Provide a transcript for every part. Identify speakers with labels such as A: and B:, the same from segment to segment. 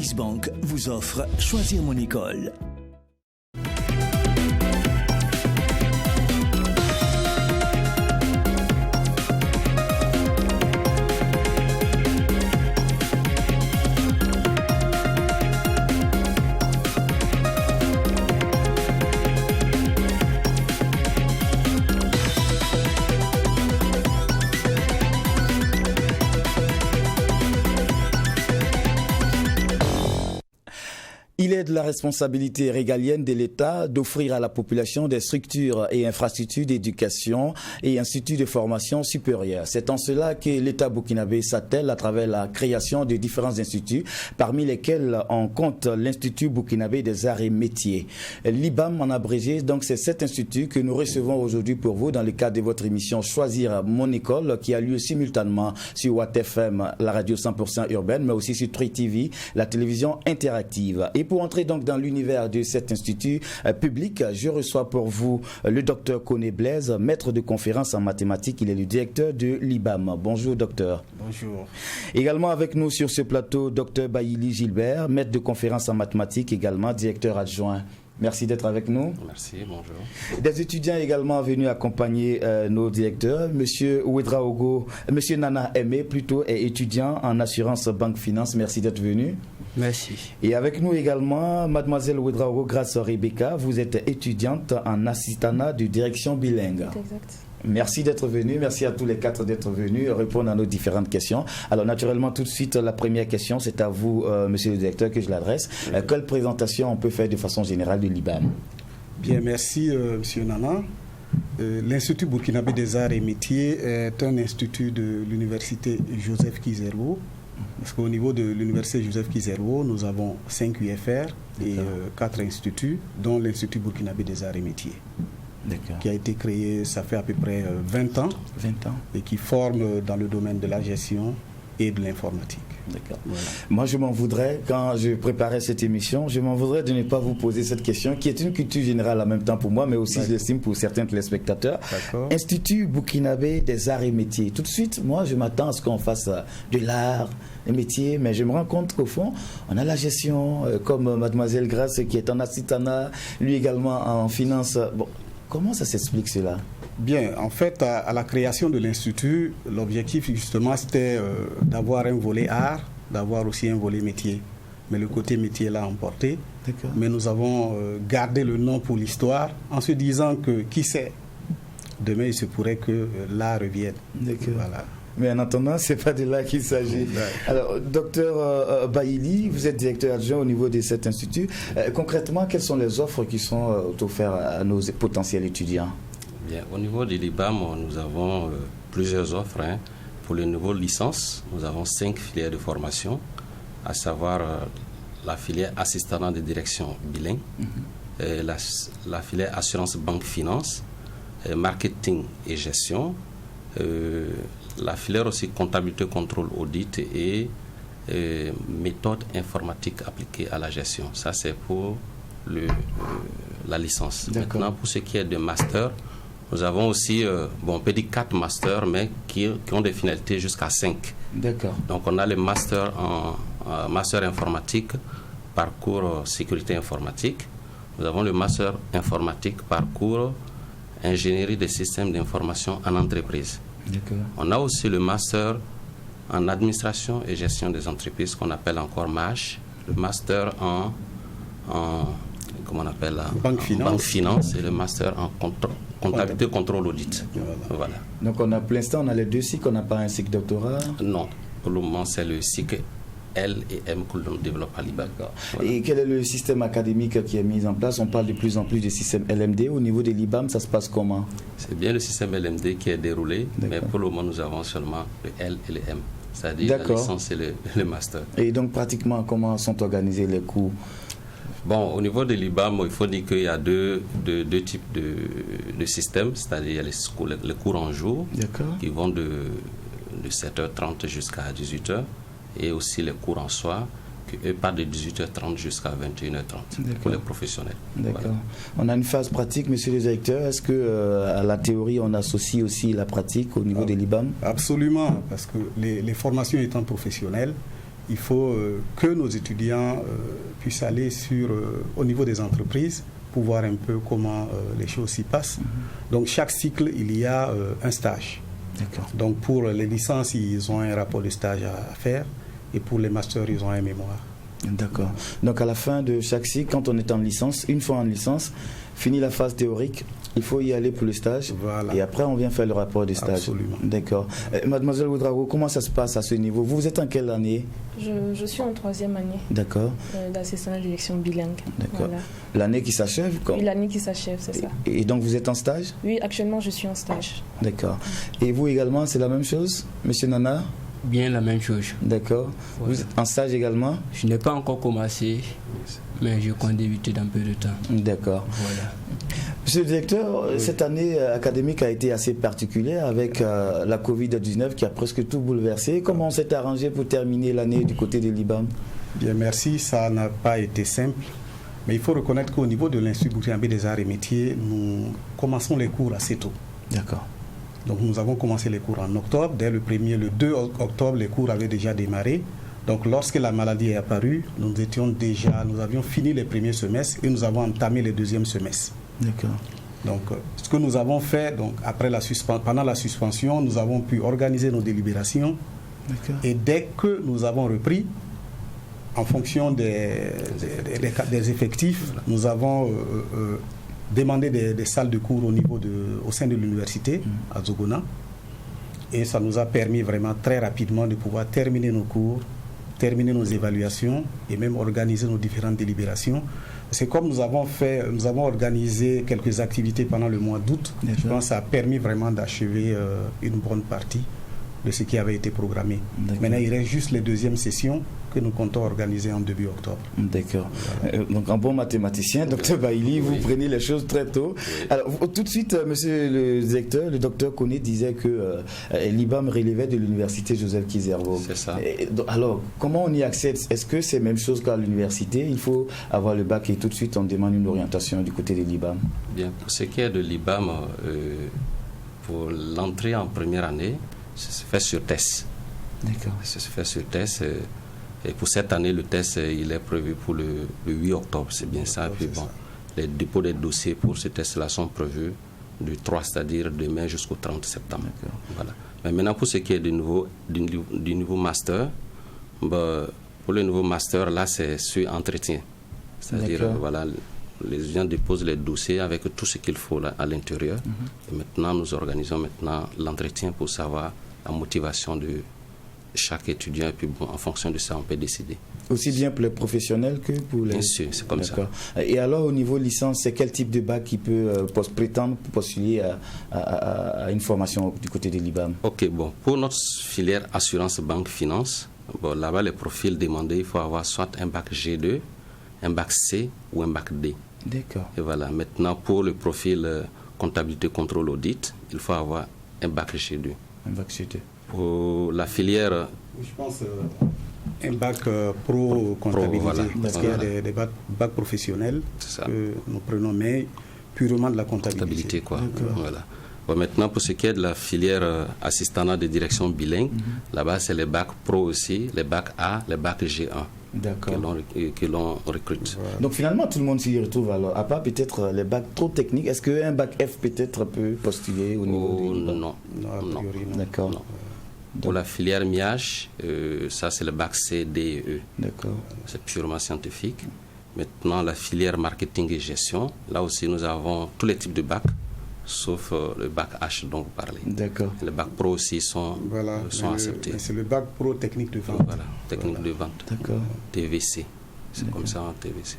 A: Swiss Bank vous offre Choisir mon école.
B: Il est de la responsabilité régalienne de l'État d'offrir à la population des structures et infrastructures d'éducation et instituts de formation supérieure. C'est en cela que l'État burkinabé s'attelle à travers la création de différents instituts, parmi lesquels on compte l'Institut burkinabé des arts et métiers. L'IBAM en abrégé, donc c'est cet institut que nous recevons aujourd'hui pour vous dans le cadre de votre émission Choisir mon école, qui a lieu simultanément sur Watt FM, la radio 100% urbaine, mais aussi sur Tri TV, la télévision interactive. Et pour entrer donc dans l'univers de cet institut public, je reçois pour vous le docteur Koné Blaise, maître de conférence en mathématiques. Il est le directeur de l'IBAM. Bonjour docteur.
C: Bonjour.
B: Également avec nous sur ce plateau, docteur Baïli Gilbert, maître de conférence en mathématiques, également directeur adjoint. Merci d'être avec nous.
C: Merci, bonjour.
B: Des étudiants également venus accompagner nos directeurs. Monsieur Ouedraogo, monsieur Nana Aimé plutôt, est étudiant en assurance banque finance. Merci d'être venu.
D: Merci.
B: Et avec nous également, mademoiselle Ouedraogo Grace Rebecca, vous êtes étudiante en assistanat de direction bilingue.
E: C'est exact.
B: Merci d'être venus, merci à tous les quatre d'être venus répondre à nos différentes questions. Alors naturellement, tout de suite, la première question, c'est à vous, monsieur le directeur, que je l'adresse. Quelle présentation on peut faire de façon générale de l'IBAM?
C: Bien, merci monsieur Nana. L'Institut burkinabé des arts et métiers est un institut de l'université Joseph Kizerbo. Parce qu'au niveau de l'université Joseph Kizerbo, nous avons 5 UFR et 4 instituts, dont l'Institut burkinabé des arts et métiers. Qui a été créé, ça fait à peu près 20 ans.
B: 20 ans.
C: Et qui forme dans le domaine de la gestion et de l'informatique.
B: D'accord. Voilà. Moi, je m'en voudrais, quand je préparais cette émission, je m'en voudrais de ne pas vous poser cette question, qui est une culture générale en même temps pour moi, mais aussi, je l'estime, pour certains téléspectateurs. Institut burkinabé des arts et métiers. Tout de suite, moi, je m'attends à ce qu'on fasse de l'art, des métiers, mais je me rends compte qu'au fond, on a la gestion, comme mademoiselle Grace, qui est en assistanat, lui également en finance. Bon, comment ça s'explique cela?
C: Bien, en fait, à la création de l'Institut, l'objectif justement c'était d'avoir un volet art, d'avoir aussi un volet métier. Mais le côté métier l'a emporté. Mais nous avons gardé le nom pour l'histoire en se disant que, qui sait, demain il se pourrait que l'art revienne. Voilà.
B: Mais en attendant, ce n'est pas de là qu'il s'agit. Alors, docteur Baïli, vous êtes directeur adjoint au niveau de cet institut. Concrètement, quelles sont les offres qui sont offertes à nos potentiels étudiants?
D: Bien, au niveau de l'IBAM, nous avons plusieurs offres. Pour le niveau licence, nous avons 5 filières de formation, à savoir la filière assistanat de direction bilingue, la filière assurance banque finance, marketing et gestion, la filière aussi comptabilité, contrôle, audit et méthode informatique appliquée à la gestion. Ça, c'est pour la licence. Maintenant, pour ce qui est de master, nous avons aussi, on peut dire 4 masters, mais qui ont des finalités jusqu'à 5.
B: D'accord.
D: Donc, on a le master en master informatique, parcours sécurité informatique. Nous avons le master informatique, parcours ingénierie des systèmes d'information en entreprise.
B: D'accord.
D: On a aussi le master en administration et gestion des entreprises, qu'on appelle encore MAGE, le master en comment on appelle
C: banque
D: finance et le master en comptabilité, contrôle, audit. Voilà.
B: Donc on a pour l'instant on a les 2 cycles, on n'a pas un cycle doctorat?
D: Non, pour le moment c'est le cycle L et M que l'on développe à l'IBAM.
B: Voilà. Et quel est le système académique qui est mis en place? On parle de plus en plus du système LMD. Au niveau de l'IBAM, ça se passe comment? C'est
D: bien le système LMD qui est déroulé, mais pour le moment nous avons seulement le L et le M. C'est-à-dire la licence et le master.
B: Et donc pratiquement comment sont organisés les cours?
D: Bon, au niveau de l'IBAM, il faut dire qu'il y a deux types de systèmes, c'est-à-dire il y a les cours en jour qui vont de 7h30 jusqu'à 18h et aussi les cours en soir qui partent de 18h30 jusqu'à 21h30 pour les professionnels.
B: D'accord. Voilà. On a une phase pratique, monsieur le directeur. Est-ce qu'à la théorie, on associe aussi la pratique au niveau de l'IBAM?
C: Absolument, parce que les formations étant professionnelles, il faut que nos étudiants puissent aller au niveau des entreprises pour voir un peu comment les choses s'y passent. Donc chaque cycle, il y a un stage.
B: D'accord.
C: Donc pour les licences, ils ont un rapport de stage à faire, et pour les masters, ils ont un mémoire.
B: D'accord. Donc à la fin de chaque cycle, quand on est en licence, une fois en licence, fini la phase théorique, il faut y aller pour le stage.
C: Voilà.
B: Et après on vient faire le rapport de stage.
C: Absolument.
B: D'accord. Mademoiselle Ouedraogo, comment ça se passe à ce niveau? Vous êtes en quelle année?
E: Je suis en 3e année.
B: D'accord.
E: D'assistant de direction bilingue.
B: D'accord.
E: Voilà.
B: L'année qui s'achève
E: Oui, l'année qui s'achève, c'est ça.
B: Et donc vous êtes en stage?
E: Oui, actuellement je suis en stage.
B: D'accord. Et vous également, c'est la même chose, Monsieur Nana?
F: Bien la même chose.
B: D'accord.
F: Voilà.
B: Vous êtes en stage également?
F: Je n'ai pas encore commencé, mais je compte débuter dans peu de temps.
B: D'accord.
F: Voilà.
B: Monsieur le directeur, cette année académique a été assez particulière avec la Covid-19 qui a presque tout bouleversé. Comment on s'est arrangé pour terminer l'année du côté de l'IBAM?
C: Bien, merci. Ça n'a pas été simple. Mais il faut reconnaître qu'au niveau de l'Institut burkinabé des arts et métiers, nous commençons les cours assez tôt.
B: D'accord.
C: Donc nous avons commencé les cours en octobre. Dès le 2 octobre, les cours avaient déjà démarré. Donc lorsque la maladie est apparue, nous avions fini les premiers semestres et nous avons entamé les deuxièmes semestres.
B: D'accord.
C: Donc ce que nous avons fait, pendant la suspension, nous avons pu organiser nos délibérations.
B: D'accord.
C: Et dès que nous avons repris, en fonction des effectifs, nous avons demandé des salles de cours au sein de l'université à Zogona. Et ça nous a permis vraiment très rapidement de pouvoir terminer nos cours, terminer nos évaluations et même organiser nos différentes délibérations. C'est comme nous avons organisé quelques activités pendant le mois d'août. Je pense que ça a permis vraiment d'achever une bonne partie de ce qui avait été programmé. Maintenant, il reste juste les deuxièmes sessions que nous comptons organiser en début octobre.
B: D'accord. Voilà. Donc, un bon mathématicien, docteur Baïli, vous prenez les choses très tôt. Alors, tout de suite, monsieur le directeur, le docteur Koné disait que l'IBAM relevait de l'université Joseph Kizerbo.
D: C'est ça.
B: Alors, comment on y accède? Est-ce que c'est la même chose qu'à l'université? Il faut avoir le bac et tout de suite on demande une orientation du côté de l'IBAM?
D: Bien, pour ce qui est de l'IBAM, pour l'entrée en première année, ça se fait sur test.
B: D'accord.
D: Ça se fait sur test. Et pour cette année, le test, il est prévu pour le 8 octobre. C'est bien ça. Puis bon, les dépôts des dossiers pour ce test-là sont prévus du 3, c'est-à-dire demain jusqu'au 30 septembre. Voilà. Mais maintenant, pour ce qui est du nouveau master, pour le nouveau master, là, c'est sur entretien. C'est-à-dire, voilà, les étudiants déposent les dossiers avec tout ce qu'il faut là, à l'intérieur. Et maintenant, nous organisons l'entretien pour savoir la motivation de chaque étudiant. Et puis, bon, en fonction de ça, on peut décider.
B: Aussi bien pour les professionnels que pour les...
D: Bien sûr, c'est comme ça.
B: Et alors, au niveau licence, c'est quel type de bac qui peut prétendre pour postuler à une formation du côté de l'IBAM? Ok,
D: bon, pour notre filière assurance, banque, finance, bon, là-bas, les profils demandés, il faut avoir soit un bac G2, un bac C ou un bac D.
B: D'accord.
D: Et voilà, maintenant, pour le profil comptabilité, contrôle, audit, il faut avoir un bac G2.
B: Un bac G2.
D: Pour la filière...
C: Je pense un bac pro comptabilité,
D: voilà.
C: Parce qu'il y a des bacs professionnels que nous prenons, mais purement de la comptabilité.
D: Quoi. Voilà. Bon, maintenant, pour ce qui est de la filière assistant de direction bilingue, là-bas, c'est les bacs pro aussi, les bacs A, les bacs G1. Que l'on recrute.
B: Voilà. Donc finalement, tout le monde s'y retrouve alors. À part peut-être les bacs trop techniques, est-ce qu'un bac F peut-être peut postuler au niveau
D: non.
B: D'accord.
D: Non. Pour la filière MIAH, ça c'est le bac C, D et E.
B: D'accord.
D: C'est purement scientifique. Maintenant, la filière marketing et gestion, là aussi nous avons tous les types de bacs, sauf le bac H dont vous parlez.
B: D'accord.
D: Les bacs pro aussi sont acceptés.
C: C'est le bac pro technique de vente.
D: Voilà, technique de vente.
B: D'accord.
D: TVC. C'est comme ça en TVC.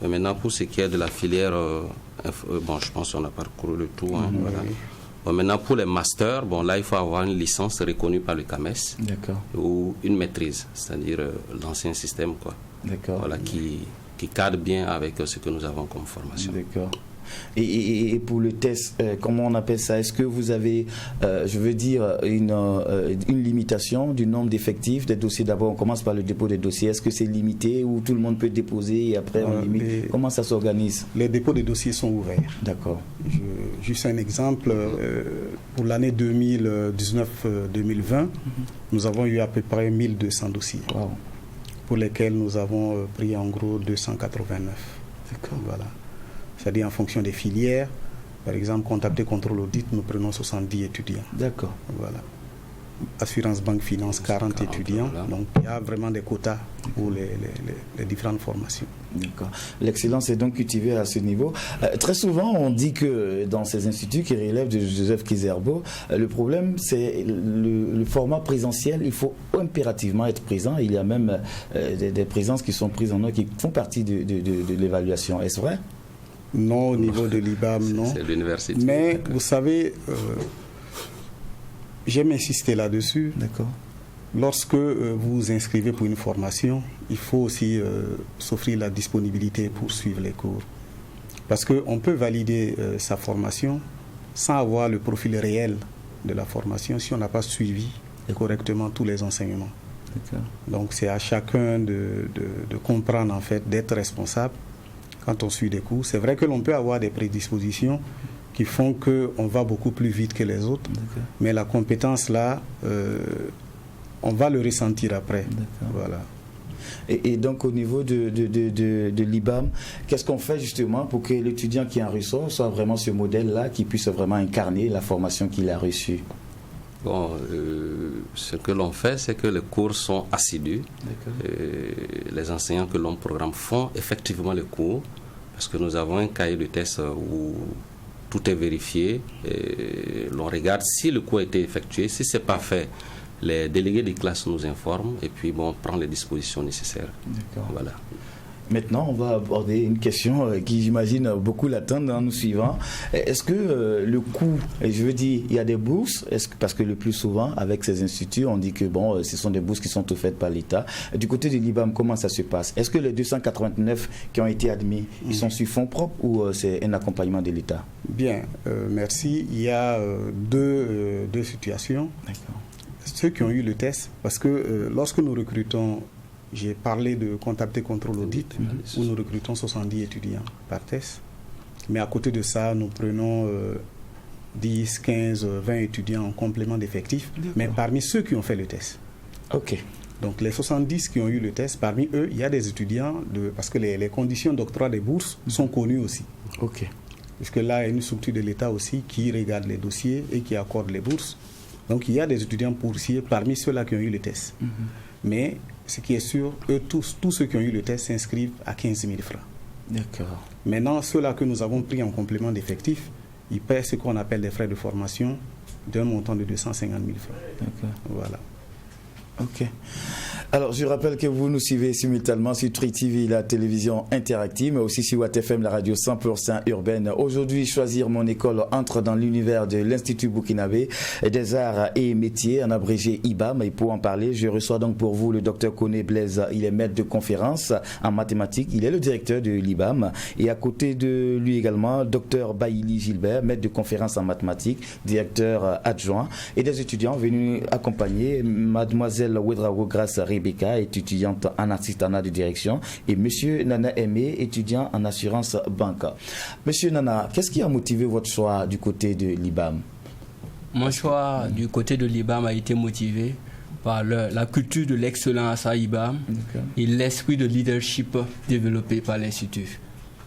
D: Mais maintenant, pour ce qui est de la filière, bon, je pense qu'on a parcouru le tout. Voilà. Bon, maintenant, pour les masters, bon, là, il faut avoir une licence reconnue par le CAMES.
B: D'accord.
D: Ou une maîtrise, c'est-à-dire l'ancien système, quoi.
B: D'accord.
D: Voilà, qui cadre bien avec ce que nous avons comme formation.
B: D'accord. Et pour le test, comment on appelle ça? Est-ce que vous avez, une limitation du nombre d'effectifs des dossiers? D'abord, on commence par le dépôt des dossiers. Est-ce que c'est limité ou tout le monde peut déposer et après on limite? Comment ça s'organise?
C: Les dépôts des dossiers sont ouverts.
B: D'accord.
C: Juste un exemple, pour l'année 2019-2020, nous avons eu à peu près 1200 dossiers.
B: Wow.
C: Pour lesquels nous avons pris en gros 289.
B: D'accord.
C: Voilà. C'est-à-dire en fonction des filières. Par exemple, comptabilité, contrôle, audit, nous prenons 70 étudiants.
B: D'accord.
C: Voilà. Assurance, banque, finance, 40 étudiants.
D: Voilà.
C: Donc, il y a vraiment des quotas pour les différentes formations.
B: D'accord. L'excellence est donc cultivée à ce niveau. Très souvent, on dit que dans ces instituts qui relèvent de Joseph Kizerbo, le problème, c'est le format présentiel. Il faut impérativement être présent. Il y a même des présences qui sont prises en note, qui font partie de l'évaluation. Est-ce vrai?
C: Non, au niveau de l'IBAM, non.
D: C'est l'université.
C: Mais vous savez, j'aime insister là-dessus.
B: D'accord.
C: Lorsque vous vous inscrivez pour une formation, il faut aussi s'offrir la disponibilité pour suivre les cours. Parce qu'on peut valider sa formation sans avoir le profil réel de la formation si on n'a pas suivi correctement tous les enseignements.
B: D'accord.
C: Donc c'est à chacun de comprendre, en fait, d'être responsable quand on suit des cours. C'est vrai que l'on peut avoir des prédispositions qui font qu'on va beaucoup plus vite que les autres.
B: D'accord.
C: Mais la compétence là, on va le ressentir après.
B: D'accord.
C: Voilà.
B: Et donc au niveau de l'IBAM, qu'est-ce qu'on fait justement pour que l'étudiant qui en ressort soit vraiment ce modèle-là, qui puisse vraiment incarner la formation qu'il a reçue?
D: Bon, ce que l'on fait, c'est que les cours sont assidus. Les enseignants que l'on programme font effectivement les cours, parce que nous avons un cahier de test où tout est vérifié. L'on regarde si le cours a été effectué. Si ce n'est pas fait, les délégués des classes nous informent et puis bon, on prend les dispositions nécessaires.
B: D'accord.
D: Voilà.
B: Maintenant, on va aborder une question qui, j'imagine, beaucoup l'attendent en nous suivant. Est-ce que le coût, je veux dire, il y a des bourses, parce que le plus souvent, avec ces instituts, on dit que bon, ce sont des bourses qui sont offertes par l'État. Du côté de l'IBAM, comment ça se passe? Est-ce que les 289 qui ont été admis, ils sont sur fonds propres ou c'est un accompagnement de l'État?
C: Bien, merci. Il y a deux situations.
B: D'accord.
C: Ceux qui ont eu le test, parce que lorsque nous recrutons, j'ai parlé de comptabilité, contrôle, audit, où nous recrutons 70 étudiants par test. Mais à côté de ça, nous prenons 10, 15, 20 étudiants en complément d'effectifs, mais parmi ceux qui ont fait le test.
B: Ok.
C: Donc les 70 qui ont eu le test, parmi eux, il y a des étudiants, parce que les conditions d'octroi des bourses sont connues aussi.
B: Ok.
C: Puisque là, il y a une structure de l'État aussi qui regarde les dossiers et qui accorde les bourses. Donc il y a des étudiants boursiers parmi ceux-là qui ont eu le test. Mais ce qui est sûr, eux tous ceux qui ont eu le test s'inscrivent à 15 000 francs.
B: D'accord.
C: Maintenant, ceux-là que nous avons pris en complément d'effectifs, ils paient ce qu'on appelle des frais de formation d'un montant de 250 000 francs.
B: D'accord.
C: Voilà.
B: Ok. Alors, je rappelle que vous nous suivez simultanément sur Tri TV, la télévision interactive, mais aussi sur WattFM, la radio 100% urbaine. Aujourd'hui, Choisir mon école entre dans l'univers de l'Institut burkinabé des arts et métiers, en abrégé IBAM. Et pour en parler, je reçois donc pour vous le docteur Koné Blaise. Il est maître de conférence en mathématiques. Il est le directeur de l'IBAM. Et à côté de lui également, docteur Baïli Gilbert, maître de conférence en mathématiques, directeur adjoint. Et des étudiants venus accompagner mademoiselle Ouedraogo Grace Rebecca, étudiante en assistanat de direction, et monsieur Nana Aimé, étudiant en assurance banque. Monsieur Nana, qu'est-ce qui a motivé votre choix du côté de l'IBAM?
F: Mon choix du côté de l'IBAM a été motivé par la culture de l'excellence à IBAM et l'esprit de leadership développé par l'Institut.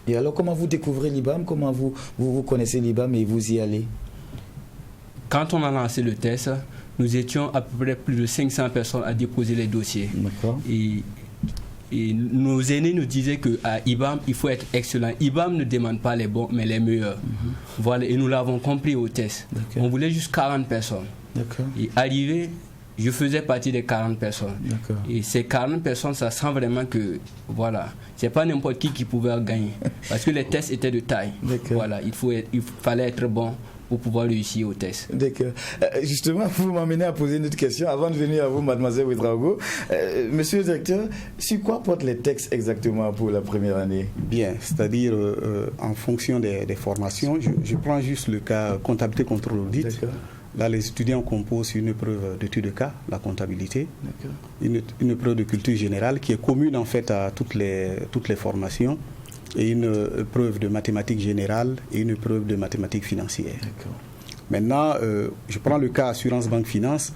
B: Et alors, comment vous découvrez l'IBAM? Comment vous connaissez l'IBAM et vous y allez?
F: Quand on a lancé le test, nous étions à peu près plus de 500 personnes à déposer les dossiers.
B: D'accord.
F: Et nos aînés nous disaient qu'à IBAM, il faut être excellent. IBAM ne demande pas les bons, mais les meilleurs. Voilà, et nous l'avons compris au test. On voulait juste 40 personnes.
B: D'accord.
F: Et arrivé, je faisais partie des 40 personnes.
B: D'accord.
F: Et ces 40 personnes, ça sent vraiment que, voilà, c'est pas n'importe qui pouvait gagner. Parce que les tests étaient de taille.
B: D'accord.
F: Voilà, il fallait être bon pour pouvoir réussir au test.
B: D'accord. Justement, vous m'amenez à poser une autre question avant de venir à vous, mademoiselle Ouedraogo. Monsieur le directeur, sur quoi portent les textes exactement pour la première année?
C: Bien, c'est-à-dire en fonction des formations, je prends juste le cas comptabilité, contrôle, audit.
B: D'accord.
C: Là, les étudiants composent une épreuve d'études de cas, la comptabilité, une épreuve de culture générale qui est commune en fait à toutes les formations, et une épreuve de mathématiques générales et une épreuve de mathématiques financières. Maintenant, je prends le cas assurance banque finance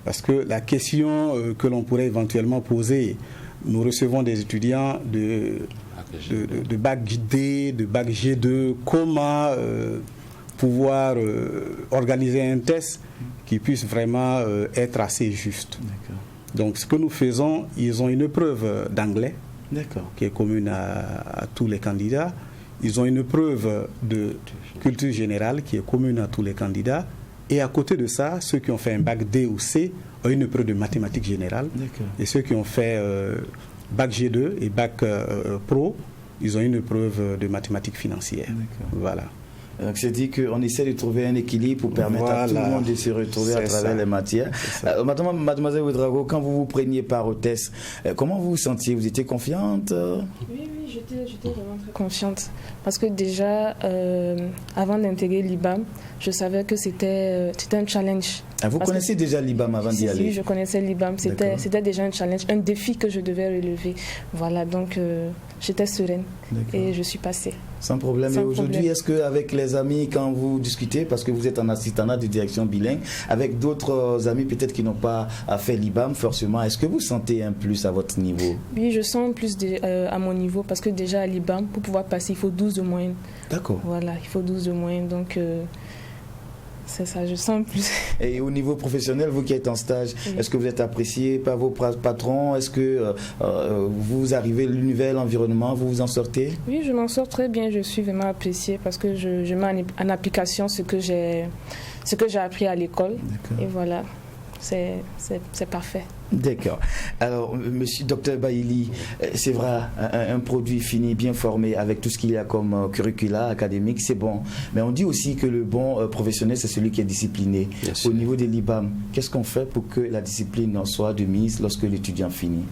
C: parce que la question que l'on pourrait éventuellement poser, nous recevons des étudiants de bac D, de bac G2, comment pouvoir organiser un test qui puisse vraiment être assez juste. Donc ce que nous faisons, ils ont une épreuve d'anglais qui est commune à tous les candidats. Ils ont une épreuve de culture générale qui est commune à tous les candidats. Et à côté de ça, ceux qui ont fait un bac D ou C ont une épreuve de mathématiques générales. Et ceux qui ont fait bac G2 et bac Pro, ils ont une épreuve de mathématiques financières. Voilà.
B: Donc c'est dit qu'on essaie de trouver un équilibre pour permettre à tout le monde de se retrouver à travers les matières. Mademoiselle Ouedraogo, quand vous vous preniez part au test, comment vous vous sentiez? Vous étiez confiante?
E: Oui, j'étais vraiment très confiante. Parce que déjà, avant d'intégrer l'IBAM, je savais que c'était un challenge.
B: Vous connaissez déjà l'IBAM avant d'y aller?
E: Oui, je connaissais l'IBAM. C'était déjà un challenge, un défi que je devais relever. Voilà, donc j'étais sereine et je suis passée.
B: Sans problème. Et aujourd'hui, est-ce qu'avec les amis, quand vous discutez, parce que vous êtes en assistanat de direction bilingue, avec d'autres amis peut-être qui n'ont pas fait l'IBAM forcément, est-ce que vous sentez un plus à votre niveau?
E: Oui, je sens un plus à mon niveau parce que déjà à l'IBAM, pour pouvoir passer, il faut 12 de moyenne.
B: D'accord.
E: Voilà, il faut 12 de moyenne, donc c'est ça, je sens plus.
B: Et au niveau professionnel, vous qui êtes en stage, est-ce que vous êtes apprécié par vos patrons? Est-ce que vous arrivez à l'univers, l'environnement, vous vous en sortez?
E: Oui, je m'en sors très bien, je suis vraiment appréciée parce que je mets en application ce que j'ai appris à l'école. Et voilà, c'est parfait.
B: D'accord. Alors, monsieur Dr Baïli, c'est vrai, un produit fini, bien formé, avec tout ce qu'il y a comme curricula académique, c'est bon. Mais on dit aussi que le bon professionnel, c'est celui qui est discipliné. Au niveau de l'IBAM, qu'est-ce qu'on fait pour que la discipline en soit de mise lorsque l'étudiant finit?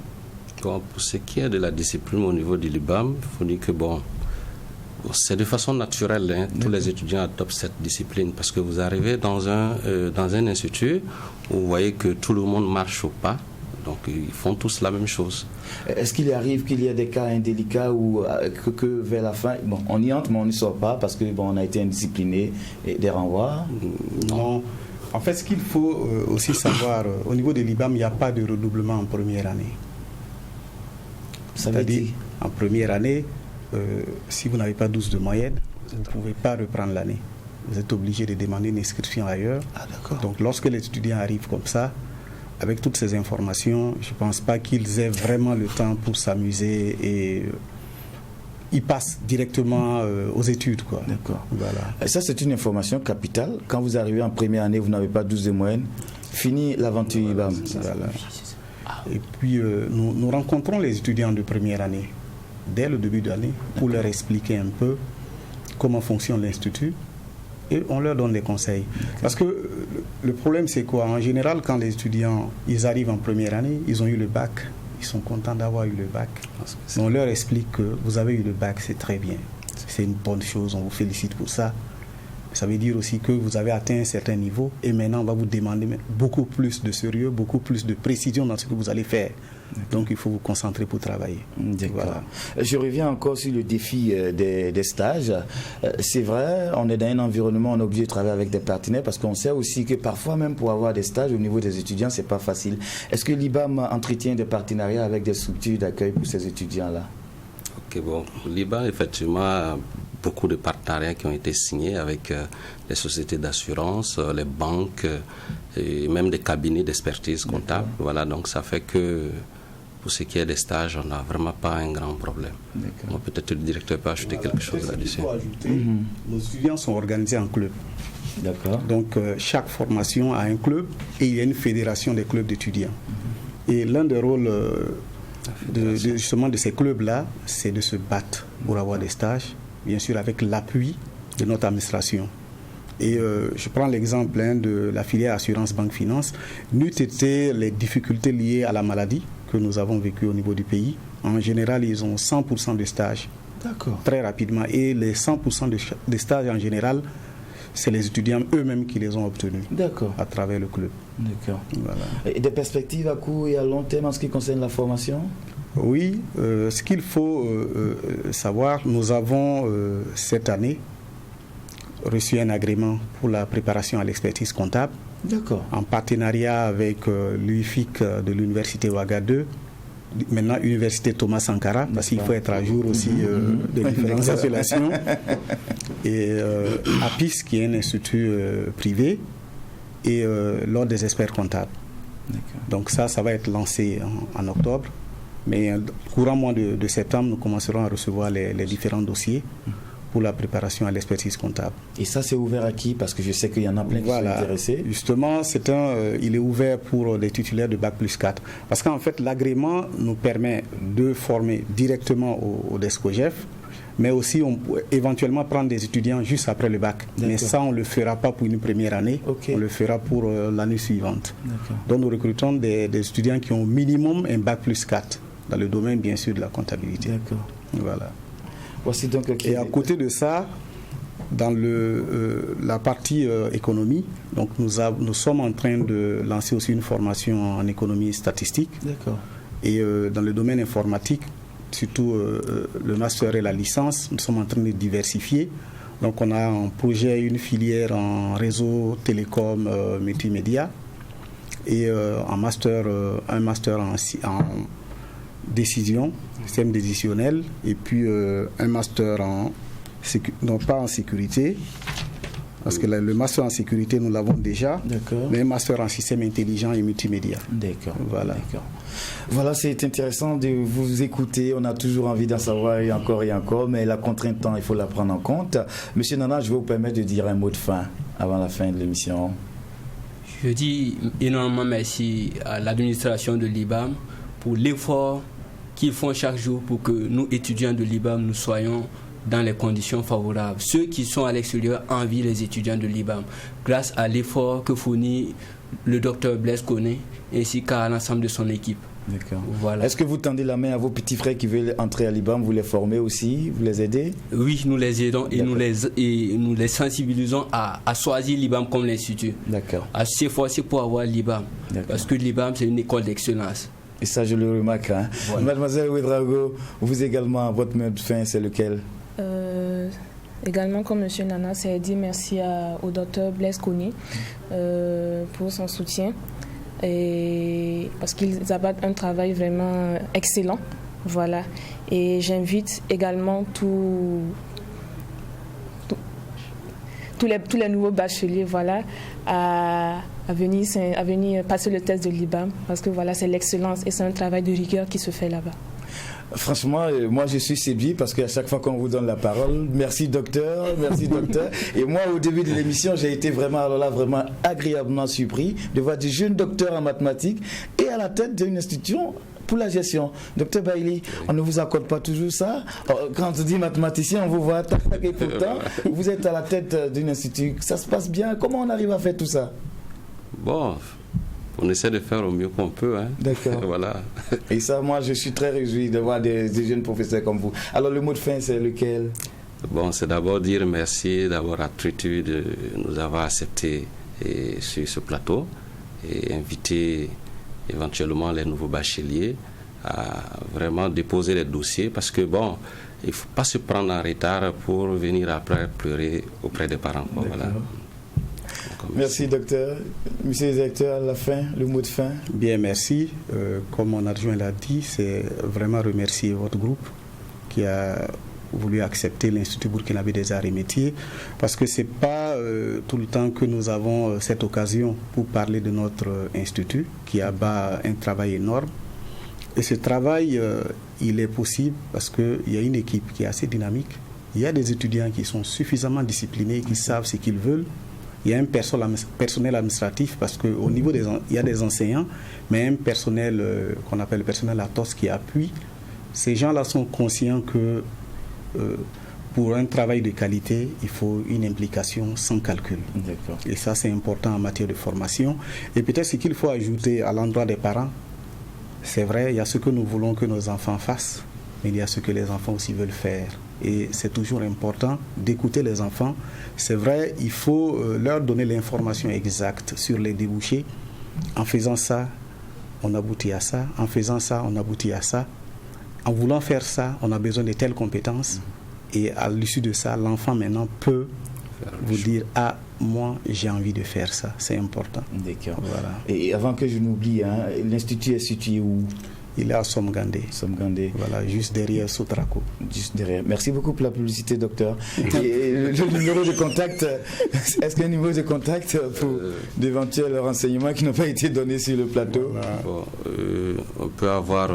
D: Bon, pour ce qui est de la discipline au niveau de l'IBAM, il faut dire que c'est de façon naturelle, hein, tous les étudiants adoptent cette discipline parce que vous arrivez dans un institut où vous voyez que tout le monde marche au pas. Donc, ils font tous la même chose.
B: Est-ce qu'il arrive qu'il y ait des cas indélicats ou que vers la fin, on y entre, mais on n'y sort pas parce que on a été indiscipliné et des renvois?
C: Non. En fait, ce qu'il faut aussi savoir, au niveau de l'IBAM, il n'y a pas de redoublement en première année.
B: Ça veut dire?
C: En première année, si vous n'avez pas 12 de moyenne, vous ne pouvez pas reprendre l'année. Vous êtes obligé de demander une inscription ailleurs. Donc, lorsque les étudiants arrivent comme ça, avec toutes ces informations, je ne pense pas qu'ils aient vraiment le temps pour s'amuser et ils passent directement aux études.
B: D'accord.
C: Voilà.
B: Et ça, c'est une information capitale. Quand vous arrivez en première année, vous n'avez pas 12 de moyenne, fini l'aventure IBAM.
C: Voilà. Et puis, nous rencontrons les étudiants de première année dès le début de l'année pour leur expliquer un peu comment fonctionne l'Institut. Et on leur donne des conseils. Parce que le problème, c'est quoi? En général, quand les étudiants ils arrivent en première année, ils ont eu le bac. Ils sont contents d'avoir eu le bac. On leur explique que vous avez eu le bac, c'est très bien. C'est une bonne chose, on vous félicite pour ça. Ça veut dire aussi que vous avez atteint un certain niveau et maintenant, on va vous demander beaucoup plus de sérieux, beaucoup plus de précision dans ce que vous allez faire. Donc, il faut vous concentrer pour travailler.
B: Voilà. Je reviens encore sur le défi des stages. C'est vrai, on est dans un environnement, on est obligé de travailler avec des partenaires parce qu'on sait aussi que parfois, même pour avoir des stages au niveau des étudiants, c'est pas facile. Est-ce que l'IBAM entretient des partenariats avec des structures d'accueil pour ces étudiants-là?
D: Ok, bon, l'IBAM, effectivement, beaucoup de partenariats qui ont été signés avec les sociétés d'assurance, les banques et même des cabinets d'expertise comptable. Voilà, donc ça fait que pour ce qui est des stages, on n'a vraiment pas un grand problème. Bon, peut-être le directeur peut ajouter quelque chose là-dessus.
C: Nos étudiants sont organisés en club.
B: D'accord.
C: Donc chaque formation a un club et il y a une fédération des clubs d'étudiants. Et l'un des rôles justement de ces clubs-là, c'est de se battre pour avoir des stages, bien sûr avec l'appui de notre administration. Et je prends l'exemple de la filière assurance banque finance. N'eût été les difficultés liées à la maladie que nous avons vécues au niveau du pays. En général, ils ont 100% de stages.
B: D'accord. Très
C: rapidement. Et les 100% de stages en général, c'est les étudiants eux-mêmes qui les ont obtenus.
B: D'accord.
C: À travers le club.
B: D'accord.
C: Voilà.
B: Et des perspectives à court et à long terme en ce qui concerne la formation?
C: Oui, ce qu'il faut savoir, nous avons cette année reçu un agrément pour la préparation à l'expertise comptable.
B: D'accord.
C: En partenariat avec l'UIFIC de l'Université Ouaga 2, maintenant Université Thomas Sankara, parce qu'il faut être à jour aussi de différentes appellations. Et APIS, qui est un institut privé, et l'Ordre des experts comptables. Donc ça va être lancé en octobre. Mais courant mois de septembre, nous commencerons à recevoir les différents dossiers pour la préparation à l'expertise comptable.
B: Et ça, c'est ouvert à qui? Parce que je sais qu'il y en a plein qui sont intéressés.
C: Justement, il est ouvert pour les titulaires de Bac plus 4. Parce qu'en fait, l'agrément nous permet de former directement au DESCOGEF, mais aussi on peut éventuellement prendre des étudiants juste après le bac. Mais ça, on ne le fera pas pour une première année, on le fera pour l'année suivante. Donc nous recrutons des étudiants qui ont au minimum un Bac plus 4, dans le domaine bien sûr de la comptabilité.
B: D'accord.
C: Voilà.
B: Voici donc,
C: et à côté de ça, dans la partie économie, donc nous sommes en train de lancer aussi une formation en économie statistique.
B: D'accord.
C: Et dans le domaine informatique, surtout le master et la licence, nous sommes en train de diversifier. Donc on a en projet une filière en réseau télécom multimédia et un master en décision, système décisionnel, et puis un master non pas en sécurité, parce que le master en sécurité nous l'avons déjà, mais un master en système intelligent et multimédia.
B: D'accord.
C: Voilà.
B: D'accord. Voilà, c'est intéressant de vous écouter. On a toujours envie d'en savoir et encore, mais la contrainte temps, il faut la prendre en compte. Monsieur Nana, je vais vous permettre de dire un mot de fin avant la fin de l'émission.
F: Je dis énormément merci à l'administration de l'IBAM pour l'effort qu'ils font chaque jour pour que nous, étudiants de l'IBAM, nous soyons dans les conditions favorables. Ceux qui sont à l'extérieur envient les étudiants de l'IBAM grâce à l'effort que fournit le docteur Blaise Koné ainsi qu'à l'ensemble de son équipe.
B: D'accord.
F: Voilà.
B: Est-ce que vous tendez la main à vos petits frères qui veulent entrer à l'IBAM, vous les formez aussi, vous les aidez?
F: Oui, nous les aidons et nous les sensibilisons à choisir l'IBAM comme l'institut.
B: D'accord.
F: À s'efforcer pour avoir l'IBAM. Parce que l'IBAM, c'est une école d'excellence.
B: Et ça, je le remarque. Hein. Voilà. Mademoiselle Ouedraogo, vous également, votre mot de fin, c'est lequel?
E: Également, comme M. Nana, c'est dire merci au docteur Blaise Koné pour son soutien. Et parce qu'ils abattent un travail vraiment excellent. Voilà. Et j'invite également tous les nouveaux bacheliers, voilà, à venir passer le test de l'IBAM, parce que voilà, c'est l'excellence et c'est un travail de rigueur qui se fait là-bas.
B: Franchement, moi je suis séduit parce qu'à chaque fois qu'on vous donne la parole, merci docteur. Et moi au début de l'émission, j'ai été vraiment agréablement surpris de voir des jeunes docteurs en mathématiques et à la tête d'une institution pour la gestion. Docteur Bailey, on ne vous accorde pas toujours ça. Quand on dit mathématicien, on vous voit et pourtant, vous êtes à la tête d'une institution. Ça se passe bien. Comment on arrive à faire tout ça?
D: Bon, on essaie de faire au mieux qu'on peut. Hein.
B: D'accord.
D: Voilà.
B: Et ça, moi, je suis très réjoui de voir des jeunes professeurs comme vous. Alors, le mot de fin, c'est lequel?
D: Bon, c'est d'abord dire merci d'avoir accepté de nous avoir acceptés sur ce plateau et inviter éventuellement les nouveaux bacheliers à vraiment déposer les dossiers parce que, bon, il ne faut pas se prendre en retard pour venir après pleurer auprès des parents. Voilà.
B: Merci docteur. Monsieur le directeur, à la fin, le mot de fin.
C: Bien, merci. Comme mon adjoint l'a dit, c'est vraiment remercier votre groupe qui a voulu accepter l'Institut burkinabé des arts et métiers parce que ce n'est pas tout le temps que nous avons cette occasion pour parler de notre institut qui abat un travail énorme. Et ce travail, il est possible parce qu'il y a une équipe qui est assez dynamique. Il y a des étudiants qui sont suffisamment disciplinés, qui savent ce qu'ils veulent. Il y a un personnel administratif parce qu'au niveau il y a des enseignants, mais un personnel qu'on appelle le personnel ATOS qui appuie. Ces gens-là sont conscients que pour un travail de qualité, il faut une implication sans calcul.
B: D'accord.
C: Et ça, c'est important en matière de formation. Et peut-être ce qu'il faut ajouter à l'endroit des parents, c'est vrai, il y a ce que nous voulons que nos enfants fassent, mais il y a ce que les enfants aussi veulent faire. Et c'est toujours important d'écouter les enfants. C'est vrai, il faut leur donner l'information exacte sur les débouchés. En faisant ça, on aboutit à ça. En faisant ça, on aboutit à ça. En voulant faire ça, on a besoin de telles compétences. Et à l'issue de ça, l'enfant maintenant peut vous dire « Ah, moi, j'ai envie de faire ça ». C'est important.
B: D'accord.
C: Voilà.
B: Et avant que je n'oublie, l'Institut est situé où?
C: Il est à Somgandé.
B: Somgandé.
C: Voilà, juste derrière Sotraco.
B: Juste derrière. Merci beaucoup pour la publicité, docteur. Et le numéro de contact, est-ce qu'il y a un numéro de contact pour d'éventuels renseignements qui n'ont pas été donnés sur le plateau?
C: Voilà.
D: Bon, on peut avoir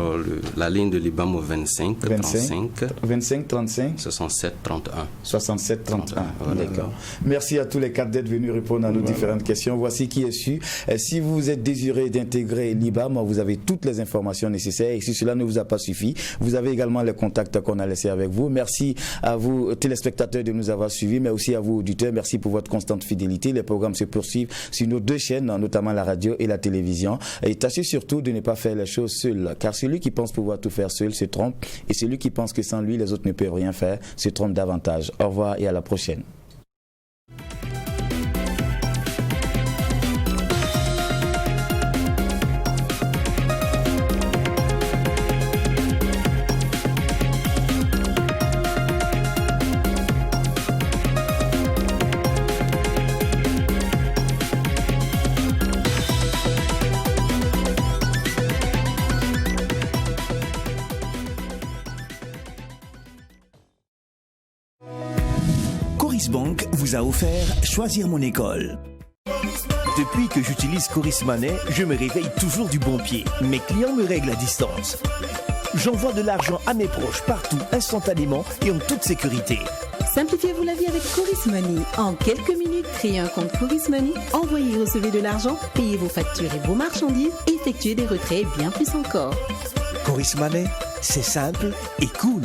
D: la ligne de l'IBAM au 25 35 67 31.
B: 67 31.
D: Voilà.
B: D'accord. Merci à tous les quatre d'être venus répondre à nos différentes questions. Voici qui est su. Si vous êtes désiré d'intégrer l'IBAM, vous avez toutes les informations nécessaires. Et si cela ne vous a pas suffi, vous avez également les contacts qu'on a laissés avec vous. Merci à vous, téléspectateurs, de nous avoir suivis, mais aussi à vous, auditeurs. Merci pour votre constante fidélité. Les programmes se poursuivent sur nos deux chaînes, notamment la radio et la télévision. Et tâchez surtout de ne pas faire les choses seul, car celui qui pense pouvoir tout faire seul se trompe, et celui qui pense que sans lui, les autres ne peuvent rien faire, se trompe davantage. Au revoir et à la prochaine.
A: Coris Bank vous a offert Choisir mon école.
G: Depuis que j'utilise Coris Money, je me réveille toujours du bon pied. Mes clients me règlent à distance. J'envoie de l'argent à mes proches partout, instantanément et en toute sécurité.
H: Simplifiez-vous la vie avec Coris Money. En quelques minutes, créez un compte Coris Money, envoyez et recevez de l'argent, payez vos factures et vos marchandises, effectuez des retraits et bien plus encore.
G: Coris Money, c'est simple et cool.